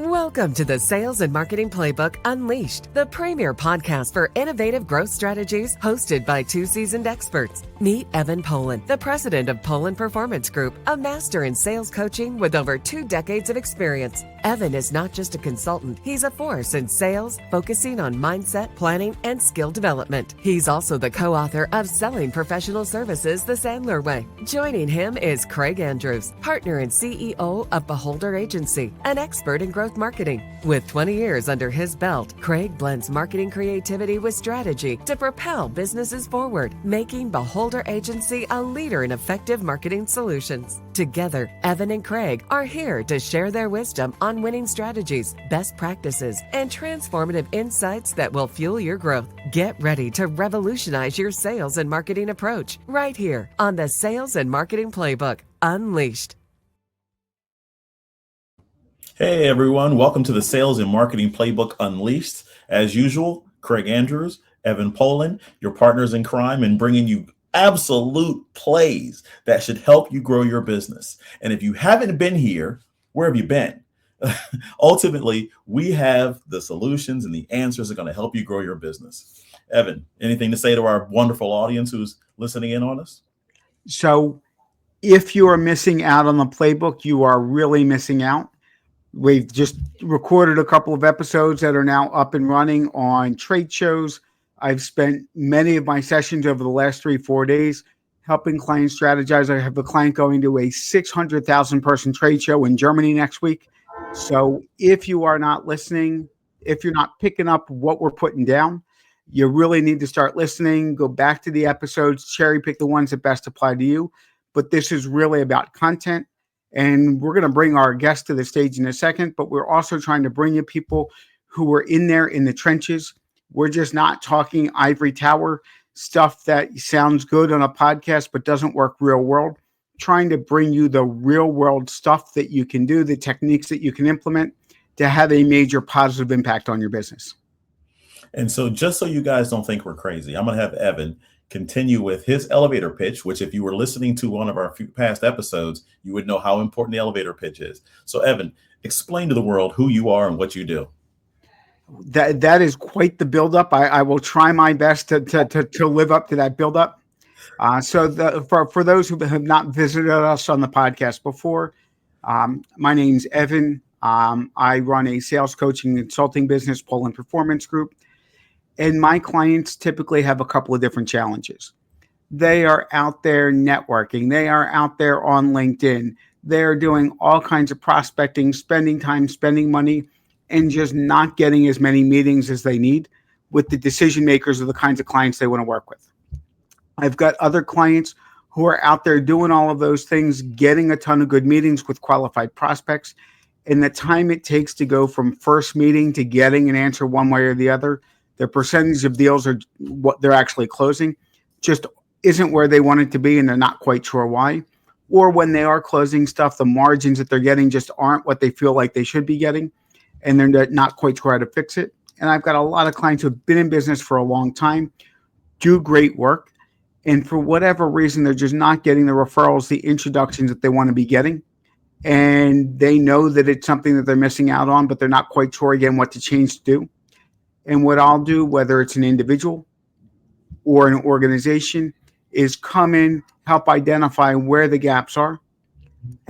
Welcome to the Sales and Marketing Playbook Unleashed, the premier podcast for innovative growth strategies, hosted by two seasoned experts. Meet Evan Poland, the president of Poland Performance Group, a master in sales coaching with over 2 decades of experience. Evan is not just a consultant, he's a force in sales, focusing on mindset, planning, and skill development. He's also the co-author of Selling Professional Services the Sandler Way. Joining him is Craig Andrews, partner and CEO of Beholder Agency, an expert in growth marketing. With 20 years under his belt, Craig blends marketing creativity with strategy to propel businesses forward, making Beholder Agency a leader in effective marketing solutions. Together, Evan and Craig are here to share their wisdom on winning strategies, best practices, and transformative insights that will fuel your growth. Get ready to revolutionize your sales and marketing approach right here on the Sales and Marketing Playbook Unleashed. Hey everyone, welcome to the Sales and Marketing Playbook Unleashed. As usual, Craig Andrews, Evan Poland, your partners in crime, and bringing you absolute plays that should help you grow your business. And if you haven't been here, where have you been? Ultimately, we have the solutions and the answers that are going to help you grow your business. Evan, anything to say to our wonderful audience who's listening in on us? So if you are missing out on the playbook, you are really missing out. We've just recorded a couple of episodes that are now up and running on trade shows. I've spent many of my sessions over the last 3-4 days helping clients strategize. I have a client going to a 600,000 person trade show in Germany next week. So if you are not listening, if you're not picking up what we're putting down, you really need to start listening, go back to the episodes, cherry pick the ones that best apply to you. But this is really about content. And we're going to bring our guest to the stage in a second, but we're also trying to bring you people who are in there in the trenches. We're just not talking ivory tower stuff that sounds good on a podcast, but doesn't work real world. Trying to bring you the real world stuff that you can do, the techniques that you can implement to have a major positive impact on your business. And so just so you guys don't think we're crazy, I'm going to have Evan continue with his elevator pitch, which if you were listening to one of our few past episodes, you would know how important the elevator pitch is. So Evan, explain to the world who you are and what you do. That is quite the buildup. I will try my best to live up to that buildup. For those who have not visited us on the podcast before, my name's Evan. I run a sales coaching and consulting business, Poland Performance Group. And my clients typically have a couple of different challenges. They are out there networking. They are out there on LinkedIn. They're doing all kinds of prospecting, spending time, spending money, and just not getting as many meetings as they need with the decision makers of the kinds of clients they want to work with. I've got other clients who are out there doing all of those things, getting a ton of good meetings with qualified prospects. And the time it takes to go from first meeting to getting an answer one way or the other, their percentage of deals are what they're actually closing just isn't where they want it to be, and they're not quite sure why. Or when they are closing stuff, the margins that they're getting just aren't what they feel like they should be getting, and they're not quite sure how to fix it. And I've got a lot of clients who have been in business for a long time, do great work, and for whatever reason, they're just not getting the referrals, the introductions that they want to be getting. And they know that it's something that they're missing out on, but they're not quite sure, again, what to change to do. And what I'll do, whether it's an individual or an organization, is come in, help identify where the gaps are,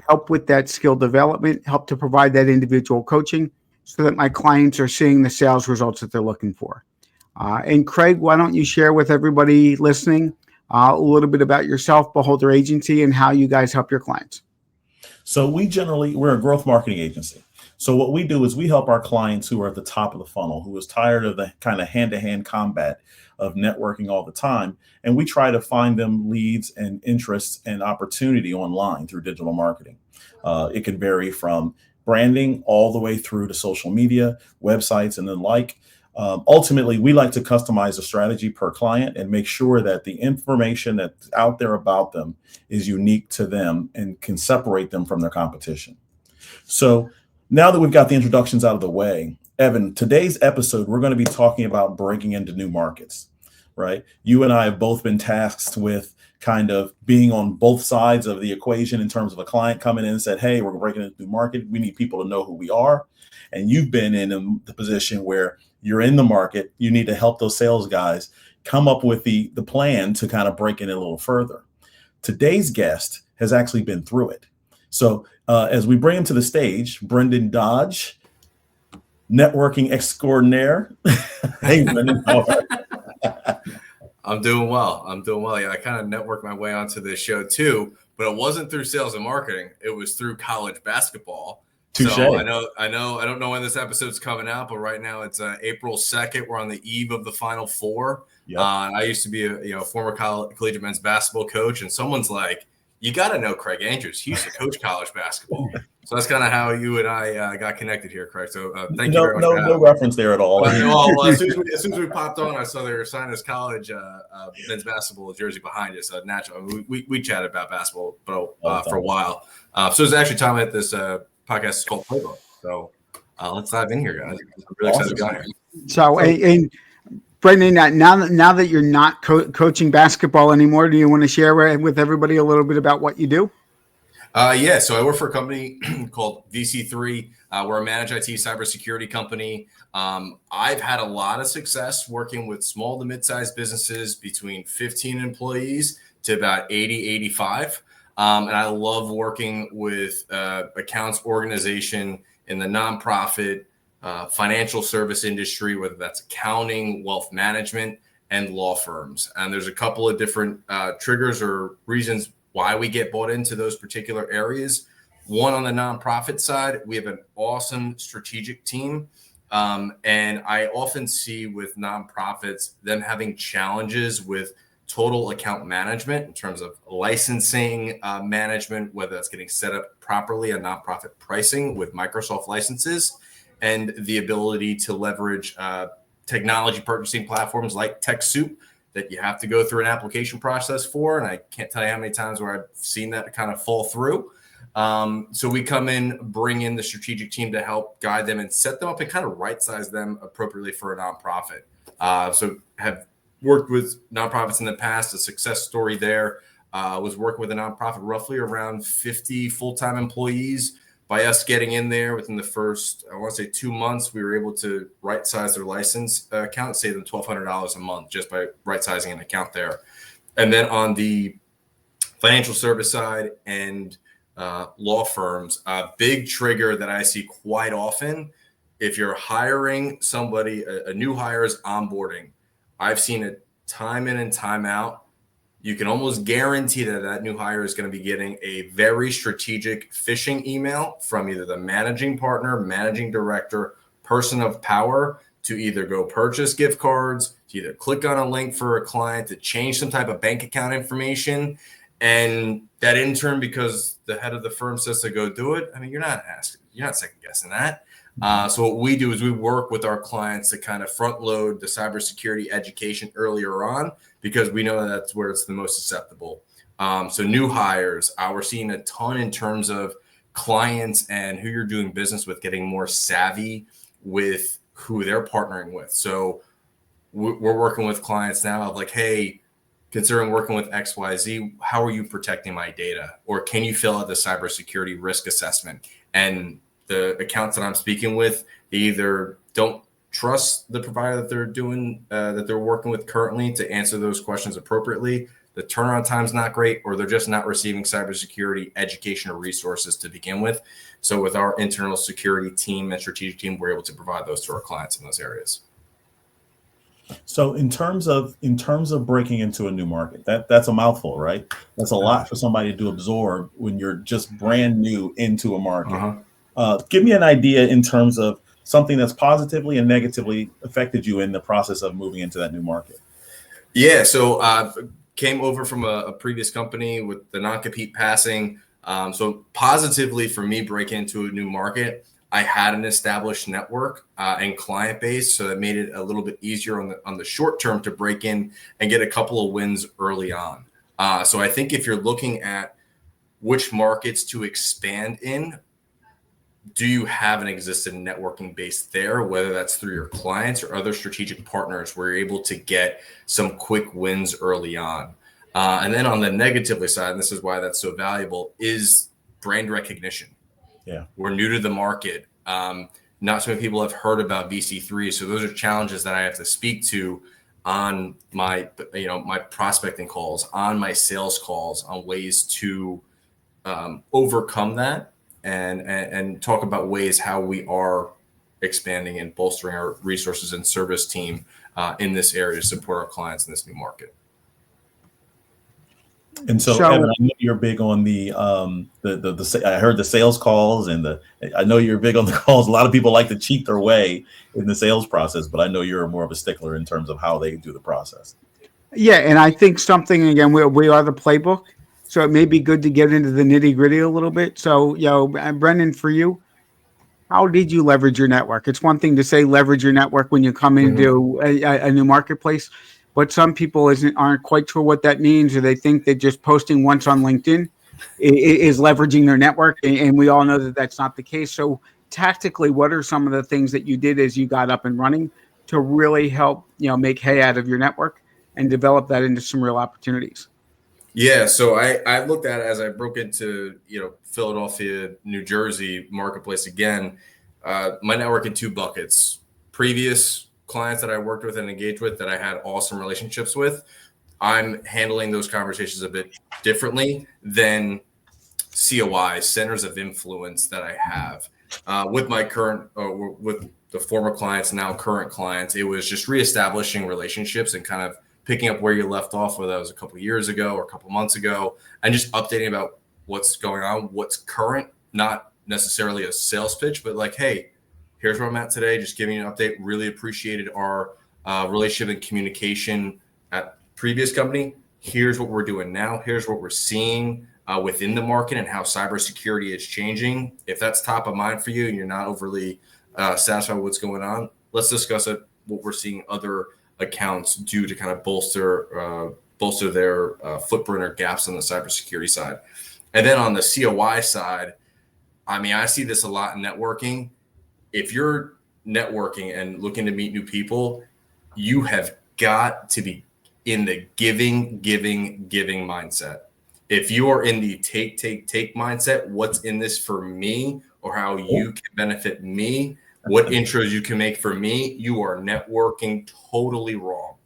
help with that skill development, help to provide that individual coaching so that my clients are seeing the sales results that they're looking for. And Craig, why don't you share with everybody listening a little bit about yourself, Beholder Agency, and how you guys help your clients? So we're a growth marketing agency. So what we do is we help our clients who are at the top of the funnel, who is tired of the kind of hand-to-hand combat of networking all the time. And we try to find them leads and interests and opportunity online through digital marketing. It can vary from branding all the way through to social media, websites, and the like. Ultimately, we like to customize a strategy per client and make sure that the information that's out there about them is unique to them and can separate them from their competition. So now that we've got the introductions out of the way, Evan, today's episode, we're going to be talking about breaking into new markets. right? You and I have both been tasked with kind of being on both sides of the equation in terms of a client coming in and said, hey, we're breaking into the market. We need people to know who we are. And you've been in the position where you're in the market. You need to help those sales guys come up with the plan to kind of break in a little further. Today's guest has actually been through it. So as we bring him to the stage, Brendan Dodge, networking extraordinaire. Hey, Brendan, how are you? I'm doing well. Yeah, I kind of networked my way onto this show too, but it wasn't through sales and marketing. It was through college basketball. Touché. So I don't know when this episode's coming out, but right now it's April 2nd. We're on the eve of the Final Four. Yep. I used to be a former collegiate men's basketball coach, and someone's like, you got to know Craig Andrews. He used to coach college basketball. So that's kind of how you and I got connected here, Craig. So thank you very much. No reference there at all. Well, as soon as we popped on, I saw they were signing this college men's basketball jersey behind us. Natural. We chatted about basketball for a while. So it's actually time that this podcast is called Playbook. So let's dive in here, guys. I'm really excited to be on here. So, and Brendan, now that you're not coaching basketball anymore, do you want to share with everybody a little bit about what you do? Yeah, so I work for a company called VC3. We're a managed IT cybersecurity company. I've had a lot of success working with small to mid-sized businesses between 15 employees to about 80, 85. And I love working with accounts organization in the nonprofit, financial service industry, whether that's accounting, wealth management, and law firms. And there's a couple of different triggers or reasons why we get bought into those particular areas. One, on the nonprofit side, we have an awesome strategic team. And I often see with nonprofits, them having challenges with total account management in terms of licensing management, whether that's getting set up properly on nonprofit pricing with Microsoft licenses, and the ability to leverage technology purchasing platforms like TechSoup that you have to go through an application process for. And I can't tell you how many times where I've seen that kind of fall through. So we come in, bring in the strategic team to help guide them and set them up and kind of right-size them appropriately for a nonprofit. So have worked with nonprofits in the past. A success story there was working with a nonprofit roughly around 50 full-time employees. By us getting in there within the first, I want to say 2 months, we were able to right-size their license account, save them $1,200 a month just by right-sizing an account there. And then on the financial service side and law firms, a big trigger that I see quite often, if you're hiring somebody, a new hire is onboarding. I've seen it time in and time out. You can almost guarantee that new hire is going to be getting a very strategic phishing email from either the managing partner, managing director, person of power to either go purchase gift cards, to either click on a link for a client, to change some type of bank account information. And that intern, because the head of the firm says to go do it, I mean, you're not second guessing that. So what we do is we work with our clients to kind of front load the cybersecurity education earlier on, because we know that's where it's the most susceptible. So new hires, we're seeing a ton in terms of clients and who you're doing business with getting more savvy with who they're partnering with. So we're working with clients now of like, hey, considering working with XYZ, how are you protecting my data? Or can you fill out the cybersecurity risk assessment? And the accounts that I'm speaking with, they either don't trust the provider that they're doing, that they're working with currently to answer those questions appropriately. The turnaround time's not great, or they're just not receiving cybersecurity education or resources to begin with. So with our internal security team and strategic team, we're able to provide those to our clients in those areas. So in terms of breaking into a new market, that's a mouthful, right? That's a lot for somebody to absorb when you're just brand new into a market. Give me an idea in terms of something that's positively and negatively affected you in the process of moving into that new market. Yeah, so came over from a previous company with the non-compete passing. So positively for me breaking into a new market, I had an established network and client base, so that made it a little bit easier on the short term to break in and get a couple of wins early on. So I think if you're looking at which markets to expand in, do you have an existing networking base there, whether that's through your clients or other strategic partners where you're able to get some quick wins early on? And then on the negatively side, and this is why that's so valuable, is brand recognition. Yeah. We're new to the market. Not so many people have heard about VC3. So those are challenges that I have to speak to on my, my prospecting calls, on my sales calls, on ways to overcome that and talk about ways how we are expanding and bolstering our resources and service team in this area to support our clients in this new market. And so Evan, I know you're big on the I heard the sales calls I know you're big on the calls. A lot of people like to cheat their way in the sales process, but I know you're more of a stickler in terms of how they do the process. Yeah, and I think something, again, we are the playbook, so it may be good to get into the nitty gritty a little bit. So, Brendan, for you, how did you leverage your network? It's one thing to say leverage your network when you come into a new marketplace, but some people aren't quite sure what that means, or they think that just posting once on LinkedIn is leveraging their network, and we all know that that's not the case. So tactically, what are some of the things that you did as you got up and running to really help make hay out of your network and develop that into some real opportunities? Yeah, so I looked at it as I broke into Philadelphia, New Jersey marketplace again. My network in two buckets: previous clients that I worked with and engaged with that I had awesome relationships with. I'm handling those conversations a bit differently than COIs, centers of influence, that I have with my current with the former clients, now current clients. It was just reestablishing relationships and kind of picking up where you left off, whether that was a couple of years ago or a couple of months ago, and just updating about what's going on, what's current, not necessarily a sales pitch, but like, hey, here's where I'm at today. Just giving you an update. Really appreciated our relationship and communication at previous company. Here's what we're doing now. Here's what we're seeing within the market and how cybersecurity is changing. If that's top of mind for you and you're not overly satisfied with what's going on, let's discuss it. What we're seeing other accounts do to kind of bolster their footprint or gaps on the cybersecurity side. And then on the COI side, I mean, I see this a lot in networking. If you're networking and looking to meet new people, you have got to be in the giving mindset. If you are in the take mindset, what's in this for me, or how you can benefit me, what intros you can make for me, you are networking totally wrong.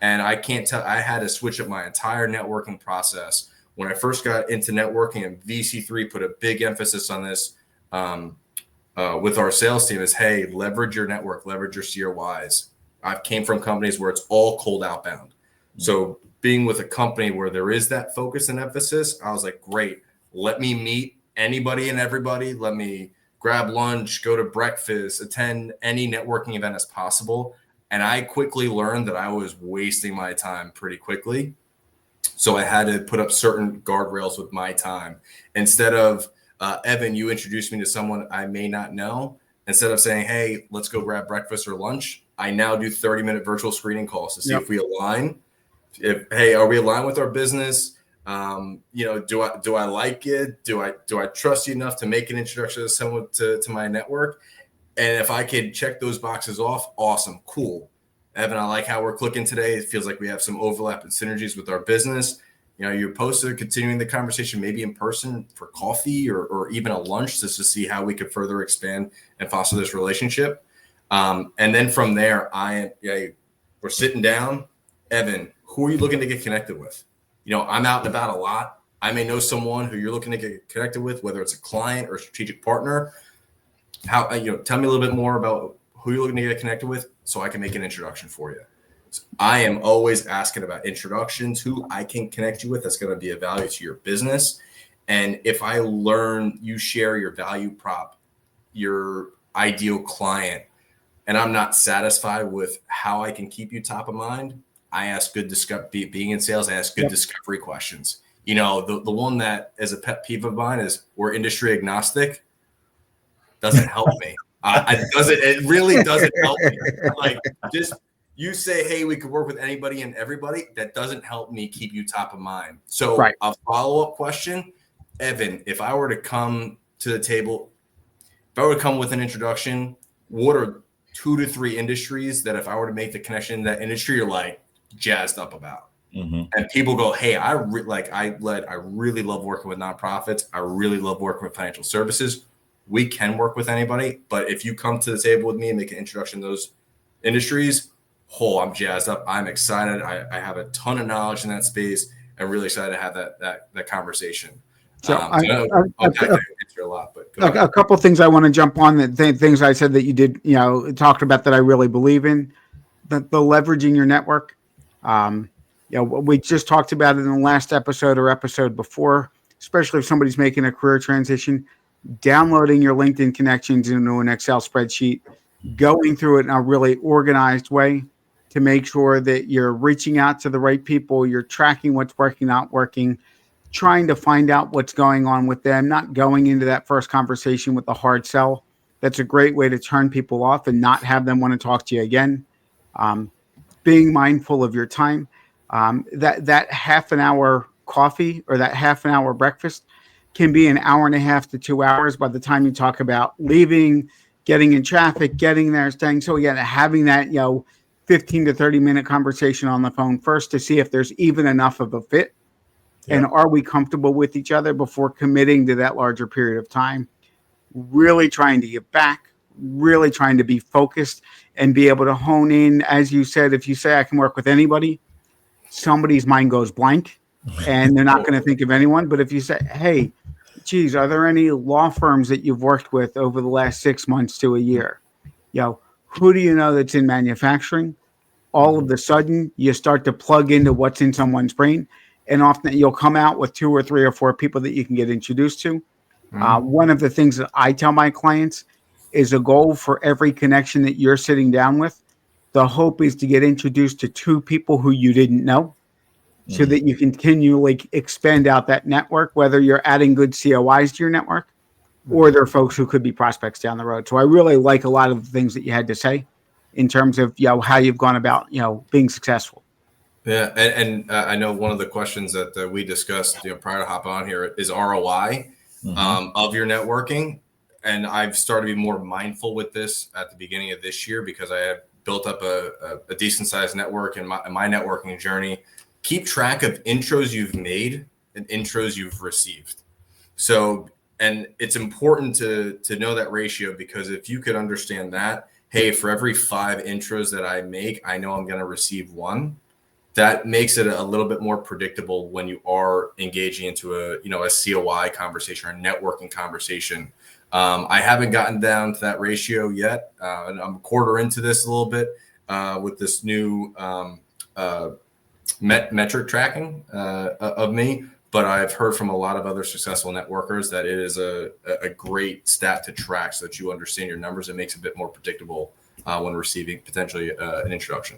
And I can't tell, I had to switch up my entire networking process. When I first got into networking, and VC3 put a big emphasis on this with our sales team, is, hey, leverage your network, leverage your COIs. I came from companies where it's all cold outbound. So being with a company where there is that focus and emphasis, I was like, great, let me meet anybody and everybody. Let me grab lunch, go to breakfast, attend any networking event as possible. And I quickly learned that I was wasting my time pretty quickly. So I had to put up certain guardrails with my time. Instead of, Evan, you introduced me to someone I may not know. Instead of saying, hey, let's go grab breakfast or lunch, I now do 30-minute virtual screening calls to see if we align. Hey, are we aligned with our business? Do I like it? Do I trust you enough to make an introduction to someone to my network? And if I could check those boxes off, awesome, cool. Evan, I like how we're clicking today. It feels like we have some overlap and synergies with our business. You're opposed to continuing the conversation, maybe in person for coffee or even a lunch, just to see how we could further expand and foster this relationship. And then from there, we're sitting down. Evan, who are you looking to get connected with? I'm out and about a lot. I may know someone who you're looking to get connected with, whether it's a client or a strategic partner. Tell me a little bit more about who you're looking to get connected with so I can make an introduction for you. So I am always asking about introductions, who I can connect you with that's going to be of value to your business. And if I learn you share your value prop, your ideal client, and I'm not satisfied with how I can keep you top of mind, I ask good being in sales, I ask good discovery questions. The one that is a pet peeve of mine is we're industry agnostic. Doesn't help me. It really doesn't help me. Like, just you say, hey, we could work with anybody and everybody. That doesn't help me keep you top of mind. So a follow-up question, Evan, if I were to come to the table, if I would come with an introduction, what are 2 to 3 industries that if I were to make the connection in that industry, you're like jazzed up about? And people go, hey, I really love working with nonprofits. I really love working with financial services. We can work with anybody, but if you come to the table with me and make an introduction to those industries, I'm jazzed up. I'm excited. I have a ton of knowledge in that space. I'm really excited to have that conversation. So I answer a lot, but a couple of things I want to jump on. Things I said that you did, talked about that I really believe in. The leveraging your network. We just talked about it in the last episode or episode before, especially if somebody's making a career transition, downloading your LinkedIn connections into an Excel spreadsheet, going through it in a really organized way to make sure that you're reaching out to the right people, you're tracking what's working, not working, trying to find out what's going on with them, not going into that first conversation with a hard sell. That's a great way to turn people off and not have them want to talk to you again. Being mindful of your time. That half an hour coffee or that half an hour breakfast can be an hour and a half to 2 hours by the time you talk about leaving, getting in traffic, getting there, staying. So again, having that, 15 to 30 minute conversation on the phone first to see if there's even enough of a fit. And are we comfortable with each other before committing to that larger period of time? Really trying to get back, really trying to be focused and be able to hone in. As you said, if you say I can work with anybody, somebody's mind goes blank and they're not going to think of anyone. But if you say, hey, geez, are there any law firms that you've worked with over the last 6 months to a year? Who do you know that's in manufacturing? All of a sudden, you start to plug into what's in someone's brain. And often you'll come out with 2 or 3 or 4 people that you can get introduced to. One of the things that I tell my clients is a goal for every connection that you're sitting down with. The hope is to get introduced to 2 people who you didn't know so that you continually expand out that network, whether you're adding good COIs to your network or they're folks who could be prospects down the road. So I really like a lot of the things that you had to say in terms of, how you've gone about, being successful. Yeah. And I know one of the questions that we discussed, prior to hopping on here is ROI of your networking. And I've started to be more mindful with this at the beginning of this year because I have built up a decent sized network in my networking journey. Keep track of intros you've made and intros you've received. So, and it's important to know that ratio because if you could understand that, hey, for every 5 intros that I make, I know I'm going to receive 1. That makes it a little bit more predictable when you are engaging into a COI conversation or a networking conversation. I haven't gotten down to that ratio yet. And I'm a quarter into this a little bit with this new metric tracking of me. But I've heard from a lot of other successful networkers that it is a great stat to track so that you understand your numbers. It makes it a bit more predictable when receiving potentially an introduction.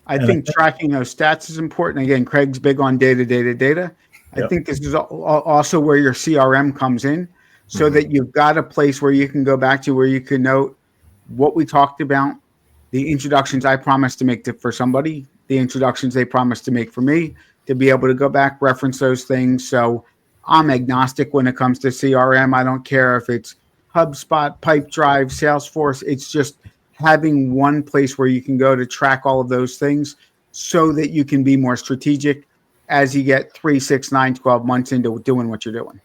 I think tracking those stats is important. Again, Craig's big on data. I think this is also where your CRM comes in so that you've got a place where you can go back to where you can note what we talked about, the introductions I promised to make for somebody, the introductions they promised to make for me, to be able to go back, reference those things. So I'm agnostic when it comes to CRM. I don't care if it's HubSpot, Pipedrive, Salesforce. It's just having one place where you can go to track all of those things so that you can be more strategic as you get 3, 6, 9, 12 months into doing what you're doing.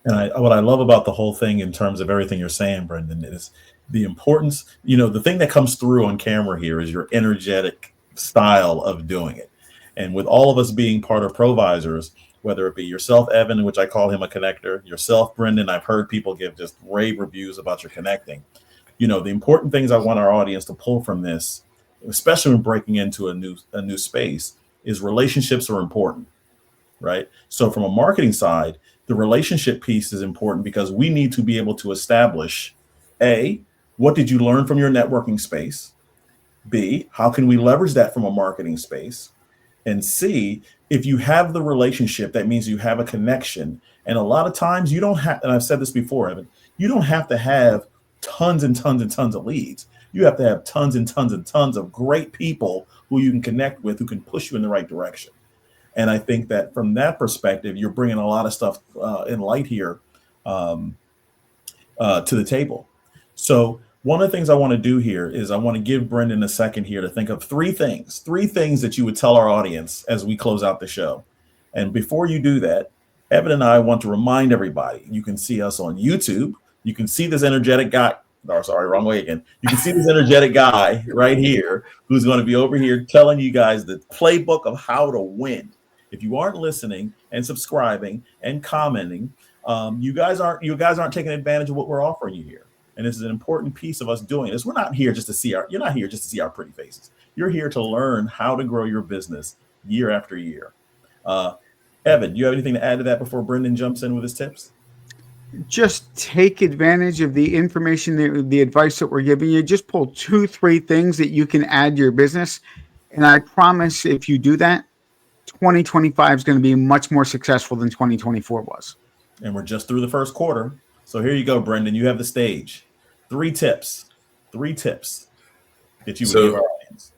And what I love about the whole thing in terms of everything you're saying, Brendan, is the importance, the thing that comes through on camera here is your energetic style of doing it. And with all of us being part of Provisors, whether it be yourself, Evan, which I call him a connector, yourself, Brendan, I've heard people give just rave reviews about your connecting. The important things I want our audience to pull from this, especially when breaking into a new space, is relationships are important, right? So from a marketing side, the relationship piece is important because we need to be able to establish, A, what did you learn from your networking space? B, how can we leverage that from a marketing space? And C, if you have the relationship, that means you have a connection. And a lot of times you don't have, and I've said this before, Evan, you don't have to have tons and tons and tons of leads. You have to have tons and tons and tons of great people who you can connect with, who can push you in the right direction. And I think that from that perspective, you're bringing a lot of stuff in light here. to the table. So one of the things I want to do here is I want to give Brendan a second here to think of three things that you would tell our audience as we close out the show. And before you do that, Evan and I want to remind everybody, you can see us on YouTube. You can see this energetic guy. Oh, sorry, wrong way again. You can see this energetic guy right here who's going to be over here telling you guys the playbook of how to win. If you aren't listening and subscribing and commenting, you guys aren't taking advantage of what we're offering you here. And this is an important piece of us doing this. We're not here just to see you're not here just to see our pretty faces. You're here to learn how to grow your business year after year. Evan, do you have anything to add to that before Brendan jumps in with his tips? Just take advantage of the information, the advice that we're giving you. Just pull 2-3 things that you can add to your business. And I promise if you do that, 2025 is going to be much more successful than 2024 was. And we're just through the first quarter. So here you go, Brendan. You have the stage. 3 tips that you would give our audience.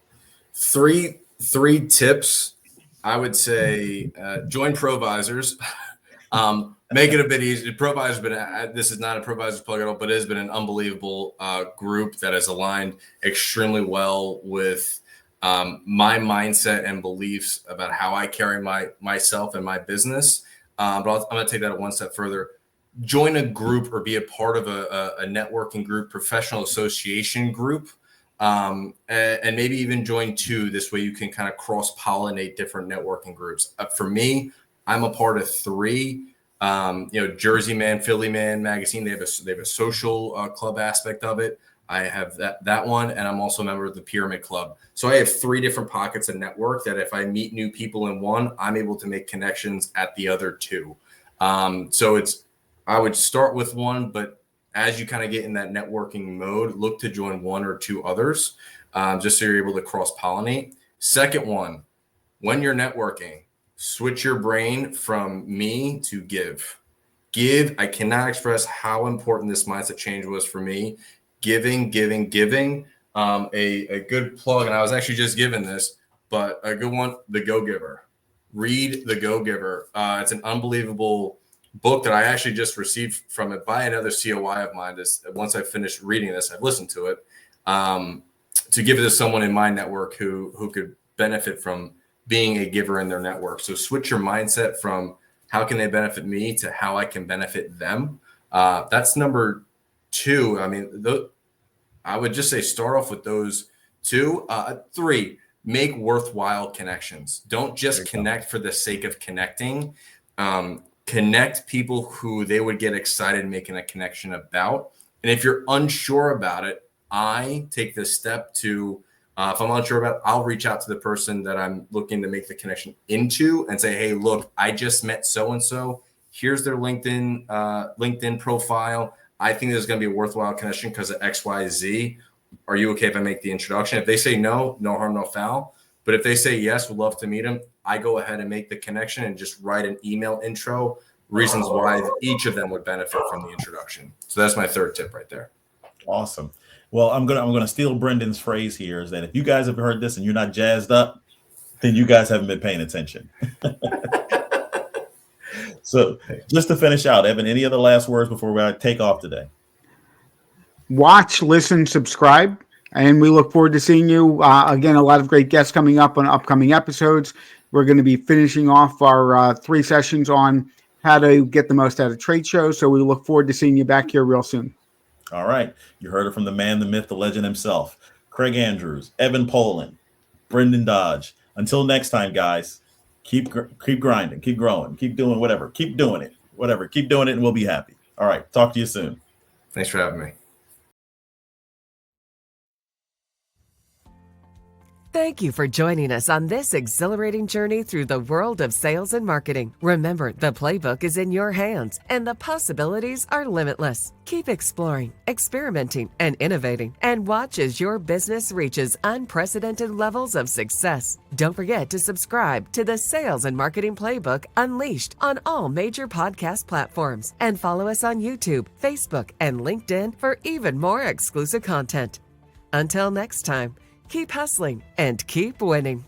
Three tips. I would say join Provisors. Make it a bit easier. Provisors, this is not a Provisors plug at all, but it has been an unbelievable group that has aligned extremely well with my mindset and beliefs about how I carry myself and my business. But I'm going to take that one step further. Join a group or be a part of a networking group, professional association group, and maybe even join 2. This way you can kind of cross-pollinate different networking groups. For me, I'm a part of 3. Jersey Man, Philly Man magazine. They have a social club aspect of it. I have that one, and I'm also a member of the Pyramid Club. So I have 3 different pockets of network that if I meet new people in one, I'm able to make connections at the other 2. I would start with one, but as you kind of get in that networking mode, look to join 1 or 2 others, just so you're able to cross-pollinate. Second one, when you're networking, switch your brain from me to give. I cannot express how important this mindset change was for me. Giving. A good plug, and I was actually just given this, but a good one, The Go-Giver. Read The Go-Giver. It's an unbelievable book that I actually just received from it by another COI of mine. Once I finished reading this, I've listened to it to give it to someone in my network who could benefit from being a giver in their network. So switch your mindset from how can they benefit me to how I can benefit them. That's number 2. I mean, I would just say start off with those 2. 3, make worthwhile connections. Don't just connect for the sake of connecting. Connect people who they would get excited making a connection about. And if you're unsure about it, I take this step to, if I'm unsure about it, I'll reach out to the person that I'm looking to make the connection into and say, hey, look, I just met so-and-so. Here's their LinkedIn profile. I think there's going to be a worthwhile connection because of X, Y, Z. Are you okay if I make the introduction? If they say no, no harm, no foul. But if they say yes, would love to meet them, I go ahead and make the connection and just write an email intro, reasons why each of them would benefit from the introduction. So that's my 3rd tip right there. Awesome. Well, I'm gonna steal Brendan's phrase here, is that if you guys have heard this and you're not jazzed up, then you guys haven't been paying attention. So just to finish out, Evan, any other last words before we take off today? Watch, listen, subscribe. And we look forward to seeing you. Again, a lot of great guests coming up on upcoming episodes. We're going to be finishing off our 3 sessions on how to get the most out of trade shows. So we look forward to seeing you back here real soon. All right. You heard it from the man, the myth, the legend himself, Craig Andrews, Evan Poland, Brendan Dodge. Until next time, guys, keep grinding, keep growing, keep doing whatever. Keep doing it, whatever. Keep doing it and we'll be happy. All right. Talk to you soon. Thanks for having me. Thank you for joining us on this exhilarating journey through the world of sales and marketing. Remember, the playbook is in your hands and the possibilities are limitless. Keep exploring, experimenting, and innovating, and watch as your business reaches unprecedented levels of success. Don't forget to subscribe to the Sales and Marketing Playbook Unleashed on all major podcast platforms, and follow us on YouTube, Facebook, and LinkedIn for even more exclusive content. Until next time, keep hustling and keep winning.